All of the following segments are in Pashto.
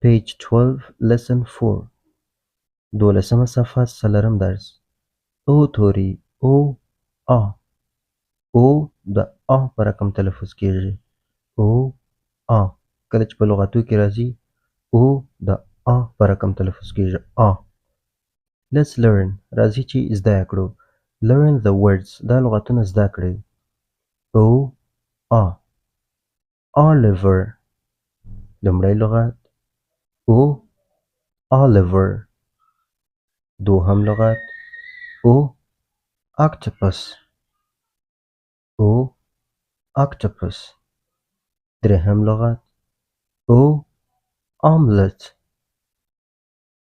Page 12 Lesson 4 دولسمه صفحه څلورم درس او توري او آ او د آ په رقم تلفظ کیږي او آ کله چې په لغاتو کې راځي او د آ په رقم تلفظ کیږي آ Let's learn راځي چې زده کړو Learn the words دا لغاتونه زده کړئ او آ Oliver لومړی لغت او Oliver دوهم لغت او octopus او octopus درهم لغت او omelet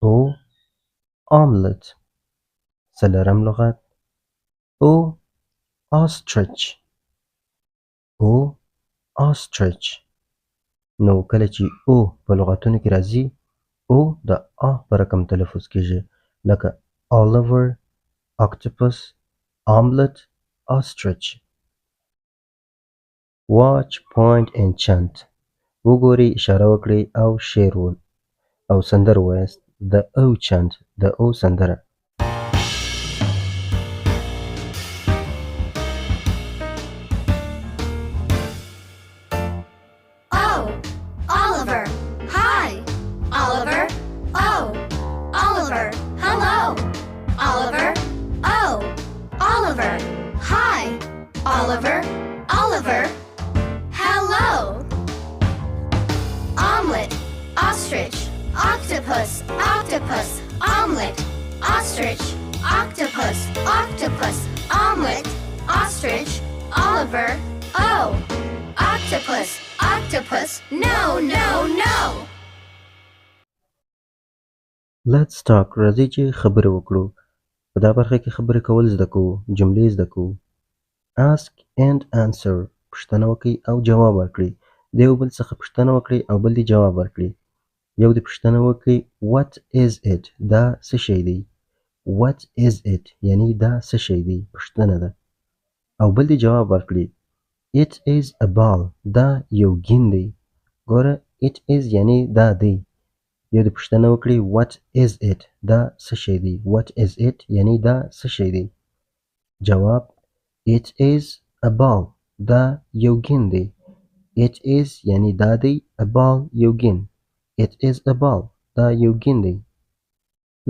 او omelet څلورم لغت او ostrich او ostrich نو کله چې او په لغتونو کې راځي او د آ په رقم تلفظ کیږي لکه Oliver octopus omelet ostrich watch point and chant وګورئ اشاره وکړئ او شعر او سندره ووایاست the o chant د او سندره Oh, Oliver. Hi, Oliver. Oh, Oliver. Hello, Oliver. Oh, Oliver. Hi, Oliver. Oliver. Hello. Omelet, ostrich, octopus, octopus, omelet, ostrich, octopus, octopus, omelet, ostrich, Oliver. Oh, octopus, octopus. No, no, no. Let's talk راځئ چې خبرې وکړو په دا برخه کې خبرې کول زده کوو جملې زده کوو ask and answer پوښتنه وکړئ او جواب ورکړئ د یو بل څخه پوښتنه وکړئ او بل دې جواب ورکړي یو دې پوښتنه وکړي what is it دا څه شی دی what is it یعنی دا څه شی دی پوښتنه ده او بل دې جواب ورکړي it is a ball دا یو ګین دی ګوره it is یعنی دا دی یو دې پوښتنه وکړي what is it دا څه شی دی what is it یعنی دا څه شی دی جواب it is a ball دا یو ګین دی it is یعنی دا دی a ball یو ګین it is a ball دا یو ګین دی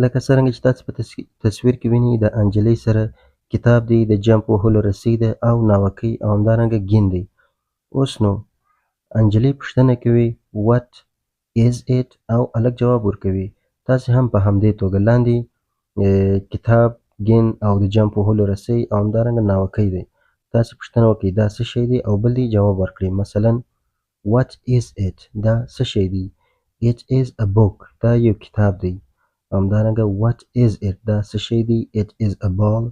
لکه څرنګه چې تاسو په تصویر کې وینئ د انجلۍ سره کتاب دی د جمپ وهلو رسۍ ده او ناوکۍ او همدارنګه ګین دی اوس نو انجلۍ پوښتنه کوي what is it او هلک جواب ورکوي تاسې هم په همدې توګه لاندې کتاب ګین او د جمپ وهلو رسۍ او همدارنګه ناوکۍ دی تاسې پوښتنه وکړئ دا څه شی دی او بل دې جواب ورکړي مثلا what is it دا څه شی دی it is a book دا یو کتاب دی همدارنګه what is it دا څه شی دی it is a ball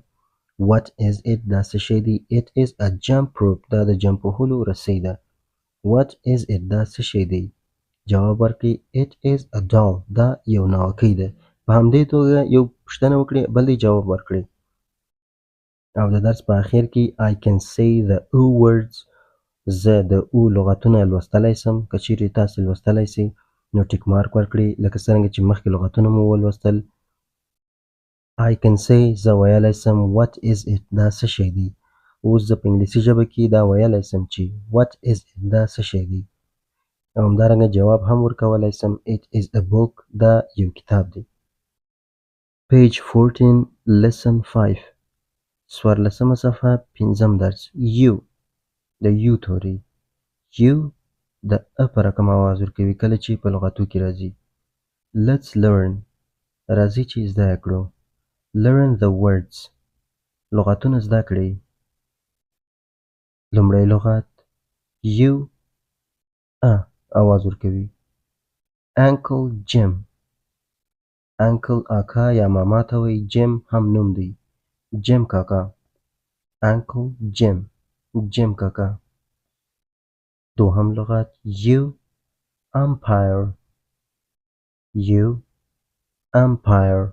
what is it دا څه شی دی it is a jump rope دا د جمپ وهلو رسۍ ده what is it دا څه شی دی جواب ورکړي it is a doll دا یو ناوکۍ ده په همدې توګه یو پوښتنه وکړي بل دې جواب ورکړي او د درس په اخر کې I can say the o words زه د او لغتونه لوستلی سم که چیرې تاسې لوستلی سئ نو ټیک مارک ورکړئ لکه څرنګه چې مخکې لغتونه مو ولوستل I can say زه ویلی سم what is it دا څه شی دی اوس زه په انګلیسي ژبه کې دا ویلی سم چې what is it دا څه شی دی او همدارنګه جواب هم ورکولی سم it is a book دا یو کتاب دی page 14 lesson 5 څوارلسمه صفحه پنځم درس you د یو توری یو د ا په رقم آواز ورکوي کله چې په لغاتو کې راځي let's learn راځي چې زده کړو learn the words لغاتونه زده کړئ لومړی لغت یو ا آواز ورکوي uncle jim uncle اکا یا ماما ته وایي جیم هم نوم دی جیم کاکا uncle jim جیم کاکا دوهم لغت you umpire you umpire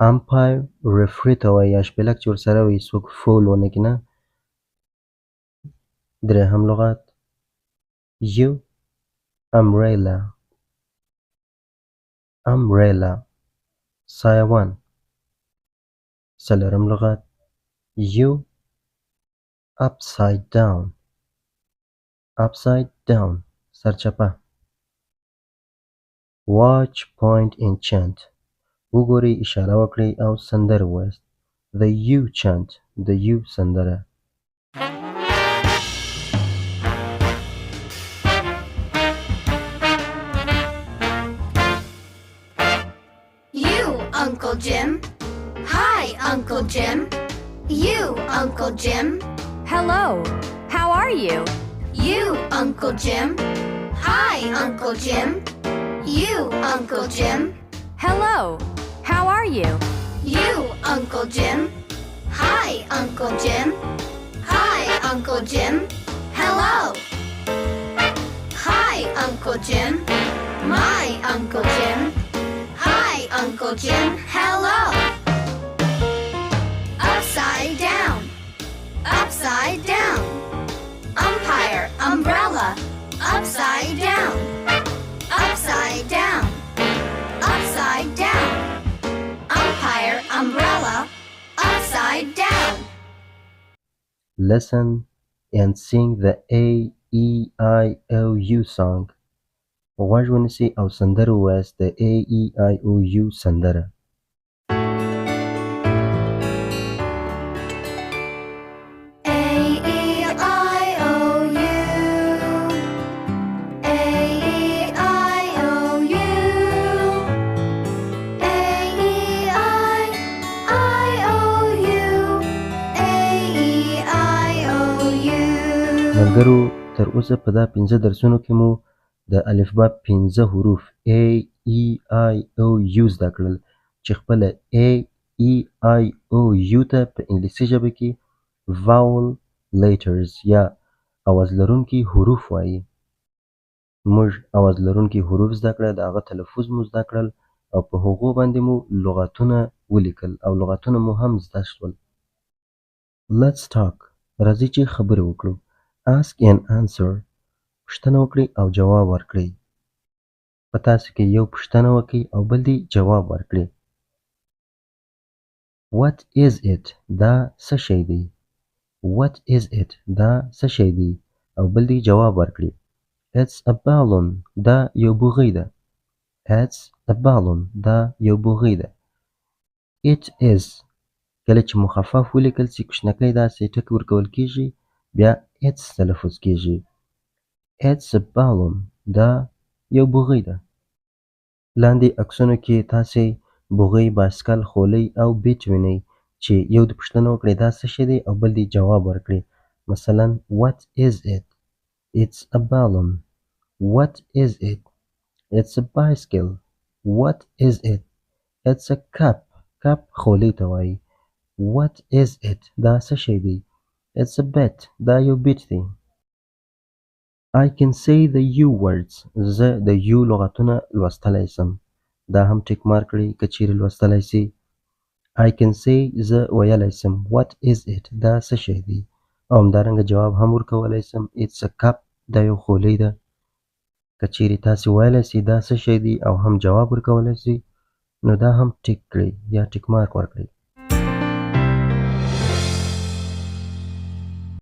umpire referee ته وایي یا شپېلک چې ورسره وي څوک فول ونه کړي نه درېیم لغت you umbrella umbrella سایه 1 څلورم لغت you upside down سرچپه watch point enchant وګورئ اشاره وکړئ او سندره ووایاست the you chant د you سندره You, Uncle Jim. Hi, Uncle Jim. You, Uncle Jim. Hello. How are you? You, Uncle Jim. Hi, Uncle Jim. You, Uncle Jim. Hello. How are you? You, Uncle Jim. Hi, Uncle Jim. Hi, Uncle Jim. Hello. Hi, Uncle Jim. My Uncle Jim. Hi, Uncle Jim. Hello. Upside down. Upside down. Umpire, umbrella. Upside down. Upside down. Upside down. Umpire, umbrella. Upside down. listen and sing the A E I O U song غوږ ونیسئ او سندره ووایاست د A E I O U سندره ملګرو تر اوسه په دا 15 درسونو کې مو د الفبا 15 حروف A E I O U زده کړل چې خپله A E I O U ته په انګلیسي ژبه کې vowel letters یا اواز لرونکي حروف وایي موږ اواز لرونکي حروف زده کړه د هغه تلفظ مو زده کړل او په هغو باندې مو لغاتونه ولیکل او لغاتونه مو هم زده شول Let's talk راځئ چې خبرې وکړو Ask and answer پوښتنه وکړئ او جواب ورکړئ په تاسو کې یو پوښتنه وکړئ او بل دی جواب ورکړئ What is it دا څه شی دی What is it دا څه شی دی او بل دی جواب ورکړئ It's a balloon دا یو بوغی ده It's a balloon دا یو بوغی ده It is کله چې مخفف ولیکل سي کوچنکی داسې ټکی ورکول کیږي بیا it's تلفظ کیږي It's a balloon دا یو بوغی ده لاندې عکسونو کې تاسې بوغی بایسکل خولۍ او بیټ وینئ چې یو د پوښتنه وکړئ دا څه شی دی او بل دی جواب ورکړئ مثلا What is it It's a balloon What is it It's a bicycle What is it It's a cup cup خولۍ ته وایي What is it دا څه شی دی It's a bet دا یو بیټ دی I can say the U words زه د U لغتونه لوستلی سم دا هم ټیک مارک کړئ که چیرې لوستلی سي I can say زه ویلی سم What is it دا څه شی دی او همدارنګه جواب هم ورکولی سم It's a cup دا یو خولۍ ده که چیرې تاسې ویلی سي دا څه شی دی او هم جواب ورکولی سي نو دا هم ټیک کړئ یا ټیک مارک ورکړئ